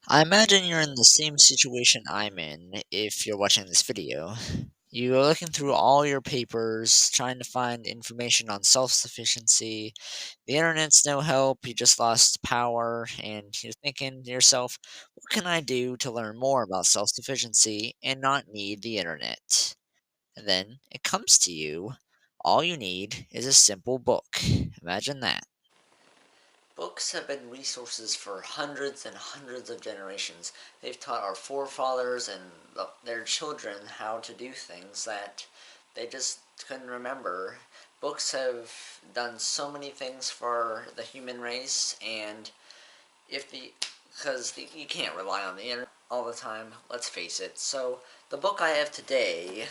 I imagine you're in the same situation I'm in if you're watching this video. You're looking through all your papers, trying to find information on self sufficiency. The internet's no help, you just lost power, and you're thinking to yourself, what can I do to learn more about self sufficiency and not need the internet? And then it comes to you. All you need is a simple book. Imagine that. Books have been resources for hundreds and hundreds of generations. They've taught our forefathers and their children how to do things that they just couldn't remember. Books have done so many things for the human race, and if the you can't rely on the internet all the time, let's face it. So the book I have today,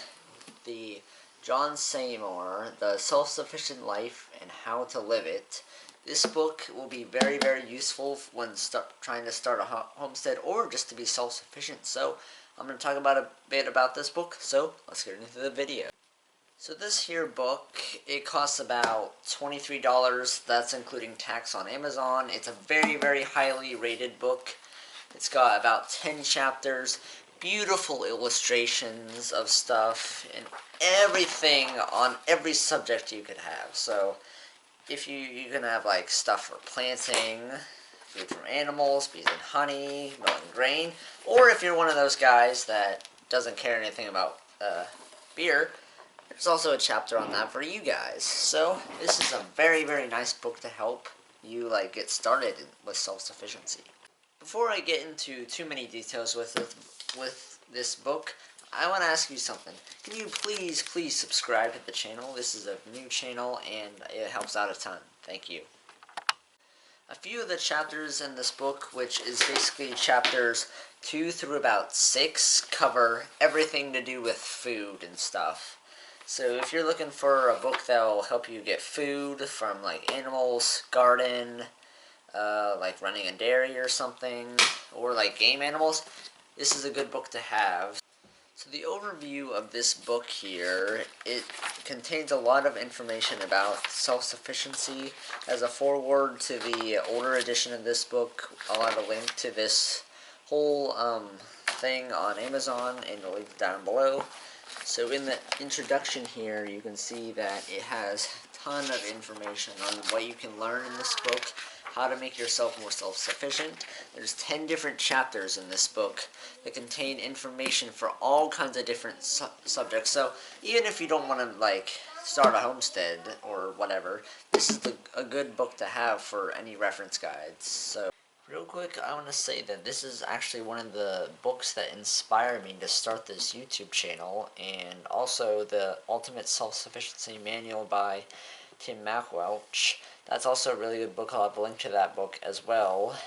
the John Seymour, The Self-Sufficient Life and How to Live It. This book will be very, very useful when trying to start a homestead or just to be self-sufficient. So I'm going to talk about a bit about this book, so let's get into the video. So this here book, it costs about $23. That's including tax on Amazon. It's a very, very highly rated book. It's got about 10 chapters, beautiful illustrations of stuff, and everything on every subject you could have. So if you can have like stuff for planting, food from animals, bees and honey, milling grain, or if you're one of those guys that doesn't care anything about beer, there's also a chapter on that for you guys. So this is a very, very nice book to help you like get started with self-sufficiency. Before I get into too many details with this book, I want to ask you something. Can you please subscribe to the channel? This is a new channel and it helps out a ton. Thank you. A few of the chapters in this book, which is basically chapters 2 through about 6, cover everything to do with food and stuff. So if you're looking for a book that will help you get food from like animals, garden, like running a dairy or something, or like game animals, this is a good book to have. So the overview of this book here, it contains a lot of information about self-sufficiency. As a foreword to the older edition of this book, I'll have a link to this whole thing on Amazon and the link down below. So in the introduction here, you can see that it has a ton of information on what you can learn in this book, how to make yourself more self-sufficient. There's 10 different chapters in this book that contain information for all kinds of different subjects. So even if you don't want to like start a homestead or whatever, this is a good book to have for any reference guides. So real quick, I want to say that this is actually one of the books that inspired me to start this YouTube channel, and also the Ultimate Self-Sufficiency Manual by Tim McWelch. That's also a really good book. I'll have a link to that book as well,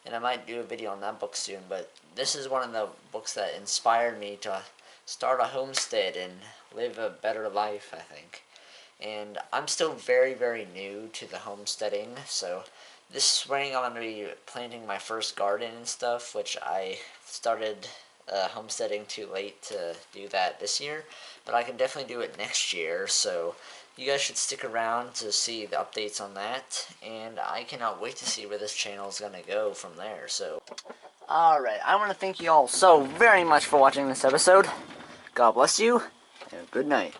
and I might do a video on that book soon, but this is one of the books that inspired me to start a homestead and live a better life, I think. And I'm still very, very new to the homesteading, so this spring I'm going to be planting my first garden and stuff, which I started homesteading too late to do that this year, but I can definitely do it next year, so you guys should stick around to see the updates on that, and I cannot wait to see where this channel is going to go from there. So alright, I want to thank you all so very much for watching this episode. God bless you, and good night.